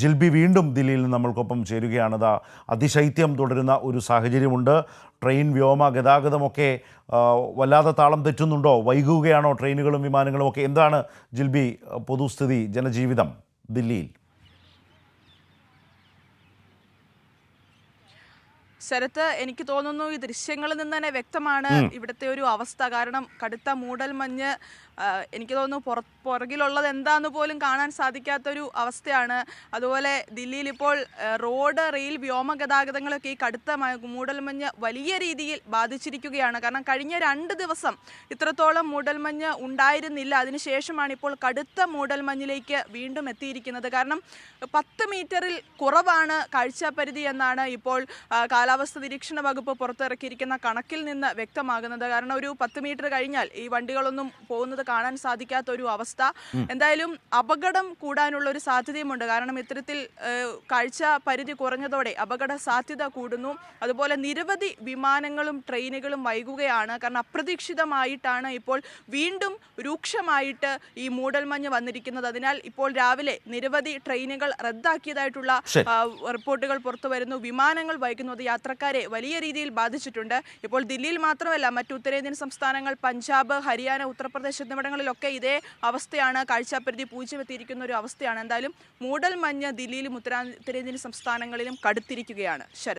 ജിൽബി വീണ്ടും ദില്ലിയിൽ നിന്ന് നമ്മൾക്കൊപ്പം ചേരുകയാണ്. അതിശൈത്യം തുടരുന്ന ഒരു സാഹചര്യമുണ്ട്. ട്രെയിൻ വ്യോമ ഗതാഗതമൊക്കെ വല്ലാതെ താളം തെറ്റുന്നുണ്ടോ? വൈകുകയാണോ ട്രെയിനുകളും വിമാനങ്ങളും ഒക്കെ? എന്താണ് ജിൽബി പൊതുസ്ഥിതി, ജനജീവിതം ദില്ലിയിൽ? ശരത്ത്, എനിക്ക് തോന്നുന്നു ഈ ദൃശ്യങ്ങളിൽ നിന്ന് തന്നെ വ്യക്തമാണ് ഇവിടുത്തെ ഒരു അവസ്ഥ. കാരണം കടുത്ത മൂടൽമഞ്ഞ്, എനിക്ക് തോന്നുന്നു പുറകിലുള്ളത് എന്താന്ന് പോലും കാണാൻ സാധിക്കാത്തൊരു അവസ്ഥയാണ്. അതുപോലെ ദില്ലിയിൽ ഇപ്പോൾ റോഡ്, റെയിൽ, വ്യോമ ഗതാഗതങ്ങളൊക്കെ ഈ കടുത്ത മൂടൽമഞ്ഞ് വലിയ രീതിയിൽ ബാധിച്ചിരിക്കുകയാണ്. കാരണം കഴിഞ്ഞ 2 ദിവസം ഇത്രത്തോളം മൂടൽമഞ്ഞ് ഉണ്ടായിരുന്നില്ല. അതിനുശേഷമാണ് ഇപ്പോൾ കടുത്ത മൂടൽമഞ്ഞിലേക്ക് വീണ്ടും എത്തിയിരിക്കുന്നത്. കാരണം 10 മീറ്ററിൽ കുറവാണ് കാഴ്ചാപരിധി എന്നാണ് ഇപ്പോൾ കാലാവസ്ഥ നിരീക്ഷണ വകുപ്പ് പുറത്തിറക്കിയിരിക്കുന്ന കണക്കിൽ നിന്ന് വ്യക്തമാകുന്നത്. കാരണം ഒരു 10 മീറ്റർ കഴിഞ്ഞാൽ ഈ വണ്ടികളൊന്നും പോകുന്നത് കാണാൻ സാധിക്കാത്ത ഒരു അവസ്ഥ. എന്തായാലും അപകടം കൂടാനുള്ള ഒരു സാധ്യതയുമുണ്ട്. കാരണം ഇത്തരത്തിൽ കാഴ്ച പരിധി കുറഞ്ഞതോടെ അപകട സാധ്യത കൂടുന്നു. അതുപോലെ നിരവധി വിമാനങ്ങളും ട്രെയിനുകളും വൈകുകയാണ്. കാരണം അപ്രതീക്ഷിതമായിട്ടാണ് ഇപ്പോൾ വീണ്ടും രൂക്ഷമായിട്ട് ഈ മൂടൽമഞ്ഞ് വന്നിരിക്കുന്നത്. അതിനാൽ ഇപ്പോൾ രാവിലെ നിരവധി ട്രെയിനുകൾ റദ്ദാക്കിയതായിട്ടുള്ള റിപ്പോർട്ടുകൾ പുറത്തു വരുന്നു. വിമാനങ്ങൾ വൈകുന്നത് യാത്രക്കാരെ വലിയ രീതിയിൽ ബാധിച്ചിട്ടുണ്ട്. ഇപ്പോൾ ദില്ലിയിൽ മാത്രമല്ല, മറ്റു ഉത്തരേന്ത്യൻ സംസ്ഥാനങ്ങൾ പഞ്ചാബ്, ഹരിയാന, ഉത്തർപ്രദേശ് എന്നിവിടങ്ങളിലൊക്കെ ഇതേ അവസ്ഥയാണ്. കാഴ്ചാപരിധി 0 എത്തിയിരിക്കുന്ന ഒരു അവസ്ഥയാണ്. എന്തായാലും മൂടൽമഞ്ഞ് ദില്ലിയിലും ഉത്തരേന്ത്യൻ സംസ്ഥാനങ്ങളിലും കടുത്തിരിക്കുകയാണ്.